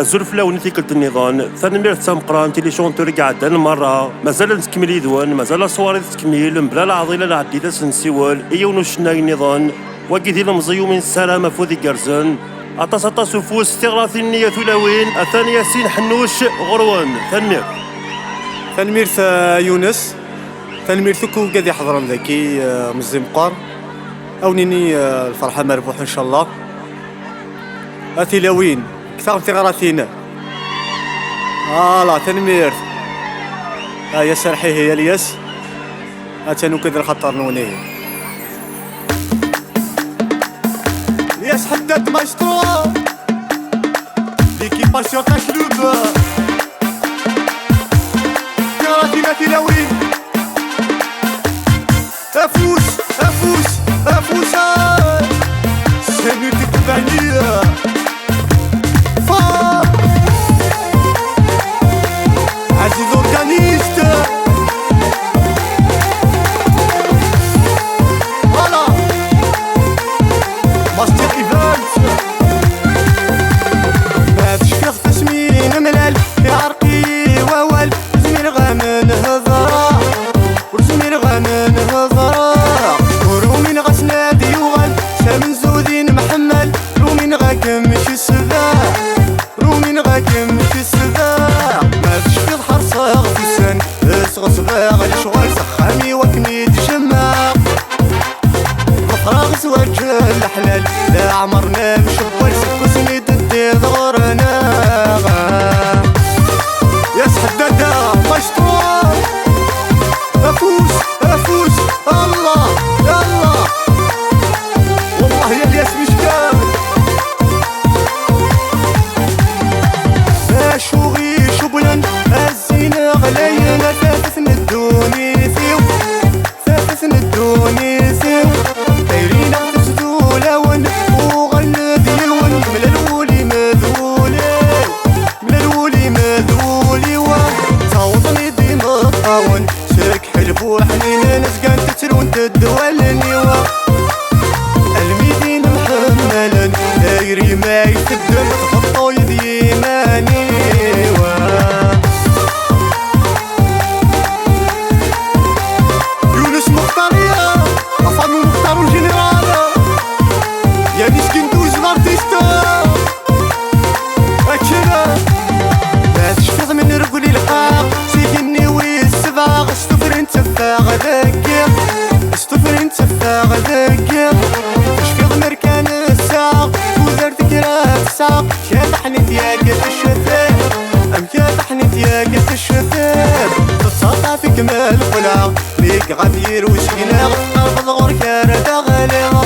الزلف لوني تيكلت النظام ثاني مير تام قران تيلي شونتور قاعد المرة مازال نتكمل يدوان مازال صواري تكميل بلا العضيلة العديدة سنسيوال ايون وشنا النظام وكيدي المزيو من السلامة فوذي كرزن أطاس وفوس استغراث النية ثلاوين الثاني ياسين حنوش غروان ثانمير يونس ثانمير ثكو قاعد يحضر ذاكي مزي مقار أونيني الفرحة مربوح إن شاء الله أثيلاوين كثار تغراثينا لا ثانمير يا سرحي هي الياس أتنو كذا الخطر نونيه ياس حدد مايسترو ليكيباسيون تاع كلوب تغراثينا ثيلاوين أفوس سنو تكباني عزيز اورغانيست فوالا ماستر ايفنت ما تشكيخ تسمين ملال يا عرقي ووال زمير غامن هضرة ورزمير غامن هضرة ورومين غسنادي يوغل سامن زودين محمل رومين غاكم مش السباع رومين غاكم مش السباع ما تشكيخ حرصة غفوسان غصباغ الشغل سخامي وكني تجمع غفراغ زواج الحلال لا عمرنا مشبول سكوسني ددي ضغرنا يا سحدادا مشطور أفوس الله يلا والله يا الياس مشكال شوغي شبلا الزينة غلينا ثالث ندوني ثيو دايرين تسدو لون وغلب يلون من الولي مذولي وتعوضني ديما الطاون شرك حلبو حنين نسقان تترون تدولني الميدين محملا دايري ما يتبدل تخطو يدي ماني يونس مختارية أفضل مختار الجنرال يا مسكين دوز الارتيستا أكشنا ما تشفظ من رجولي الحاق سيدني والسباغ استفرين تفاغ ذاكر تشفظ مركان الساق وزرت كراف الساق شاطحني تياقة الشثاب تتصاطى في كمال قلع ليك غدير وسكينة غفض غركارة داغليغ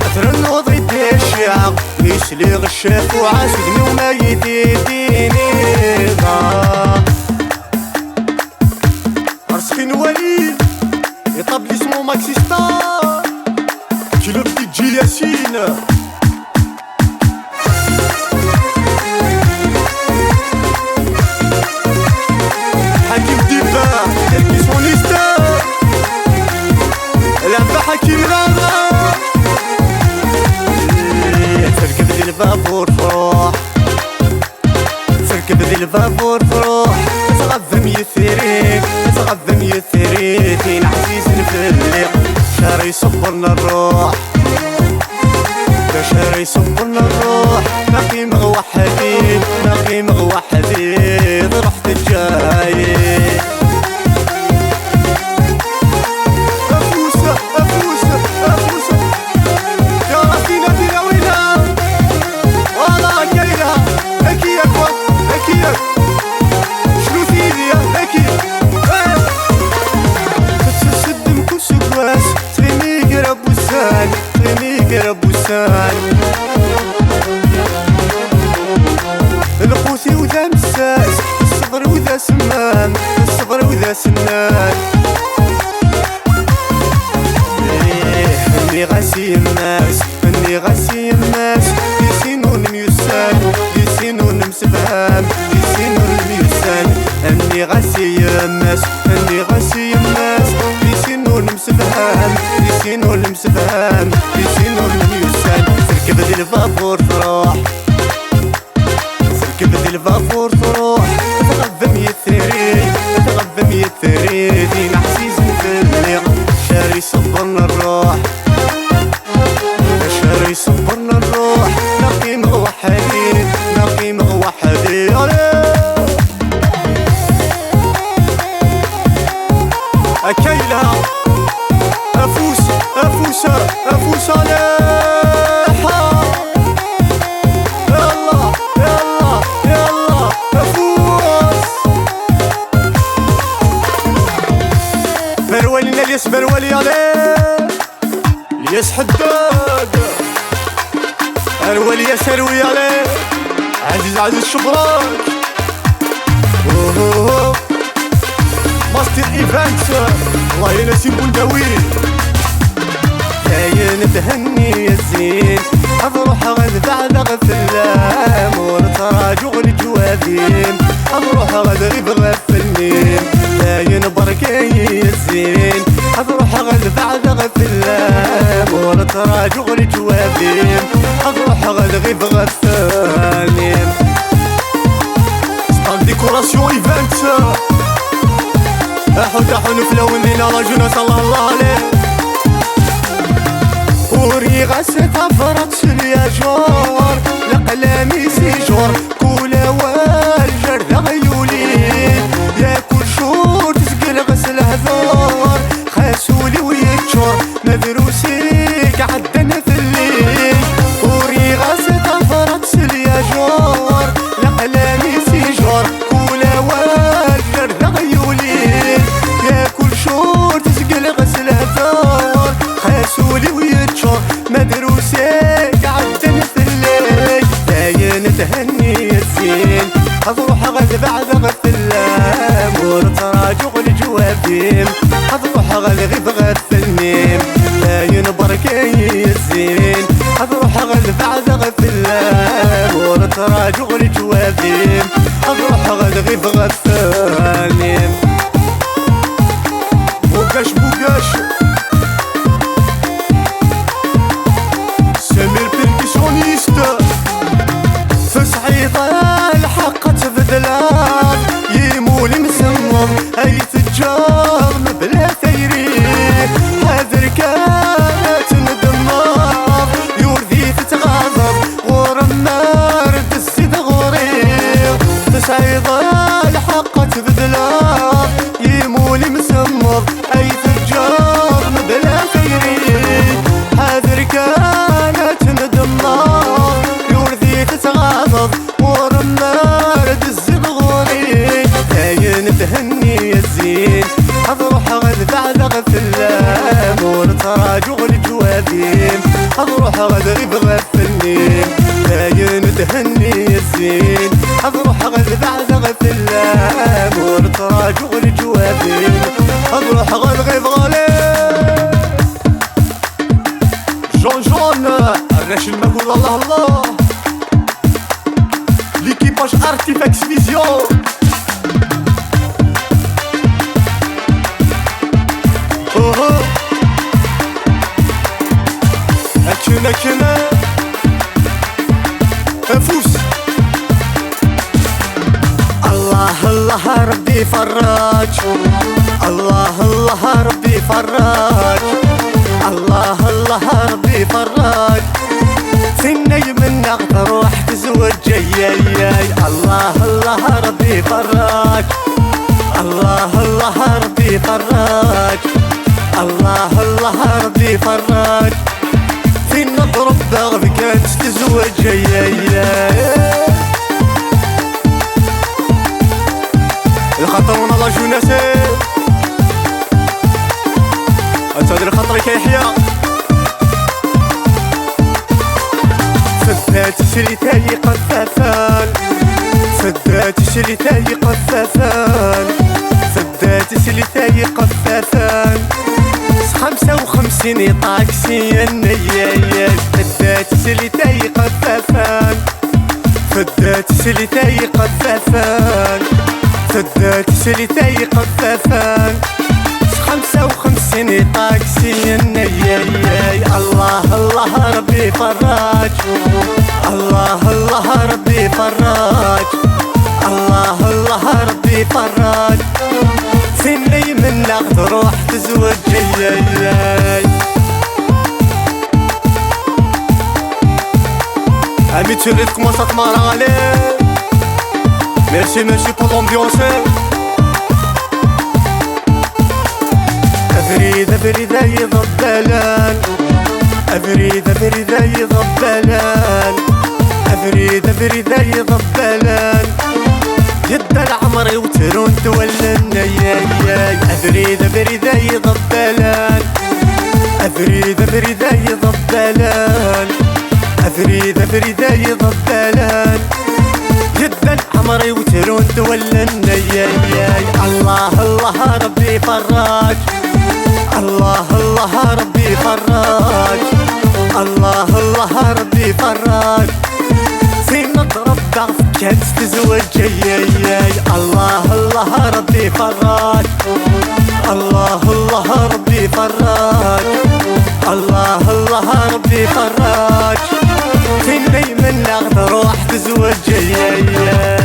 أثر النوض يدي الشعق يسلي غشاف وعاسدني وما يديني أرسخين وليد يطبلي اسمو ماكسيستا كيلو بتجي ياسين حكيم ديبا الكيسونيستا لعبة حكيم رانا تركب ذي البابور فروح تغذم يثريتين عزيز نفلق شاري يصبرنا الروح باقي مغوحدين رحت الجاي أفوس يا راسينا تلاوينا والله كينا أكيد شنو فيدي أكيد تتسدم كل سكواس تغني قرب وسان القوثي وذا مساس الصبر وذا سنان اني غاسي الناس يسينون ميوسان يسينون مسفهام اني غاسي الناس يسينون مسفهام يسينون ميوسان تركب ذي الفابور فروح صالحة. يلا يلا يلا فوز. فرولنا الياس فرولي عليه الياس حداد. فرولي ياس اروي عليه عزيز عزيز شبراك. ماستر ايفنت الله ينسي بولداوي. كاين تهني يا الزين اروح غد بعد غفلام ونتراجع الجوابين. اروح غد غيب غفلني كاين بركاي يا الزين اروح غد بعد غفلام ونتراجع الجوابين. اروح غد غيب غفلني ستان ديكوراسيون ايفنت. احو نفلونينا لا جوناس الله عليه. وري غاسة فرط سليا جور لقلامي سيجور كولا والجر غيولين. يا كل شور تسقل غسل هذور خاسولي ويتشور مدروسيك عدنا في الليل. وري غاسة فرط سليا جور لقلامي سيجور كولا والجر غيولين. يا كل شور تسقل غسل هذور خاسولي ويتشور مدروسيك عدنا في الليل. داين تهني يا الزين اروح غد بعد غفلام ونتراجع الجوابين. اروح غد غيب غفلنيم داين بركاي يا الزين اروح غد بعد غفلام ونتراجع الجوابين. اروح غد غيب غفلنيم. بوكاش سمير بيركسيونيست. في صعيدة الحق تبدلات يمول مسمم اي تجار بلا ثيري. حذر كانت ندمار يورذي تتغاضر غور النار تسيد غورير. في صعيدة الحق تبدلات يمول مسمم اي تجار بلا ثيري. حذر كانت ندمار يورذي تتغاضر ور النار تزيد غوري. كاين تهني يا الزين اروح غد بعد غفلام ونتراجع الجوابين. اروح غد غيب غفلني كاين تهني يا الزين اروح غد بعد غفلام ونتراجع الجوابين. اروح غد غيب غالي. جون الراشد المجهول الله. ليكيباج ارتيفاكس فيزيون. كنا فوس. الله ربي فراج. الله ربي فراج. الله ربي فراج. في النجم النغد روح تزوج جاي. الله ربي فراج. الله ربي فراج. الله ربي فراج. في النضرب بغض كانت تزوج جاي. الخطر والله جوناسي تدري خطرك يا يحيى. فدات سليتاي قذافان. فدات سليتاي قذافان. فدات سليتاي قذافان. 55 طاكسي النيايا. فدات سليتاي قذافان. فدات سليتاي قذافان. فدات سليتاي قذافان. 55 طاكسي النياي. الله ربي فراج. الله ربي فراج. الله ربي فراج. في اللي من نغد روح تزوج جاي. Amis de Chérif, comment ça te marre aller? Merci pour l'ambiance. أفريد أيضا الدلال. أفريدة فريدة يضبلان أفريدة فريدة يضبلان جد العمر وترون تولن ياي أفريدة فريدة يضبلان أفريدة فريدة يضبلان أفريدة فريدة يضبلان جد العمر وترون تولن ياي الله الله ربي فراج الله الله ربي فراج الله الله ربي فراج سنة ربع كانت تزوج جاي الله الله ربي فراج الله الله ربي فراج الله الله ربي فراج سنة من نروح تزوج جاي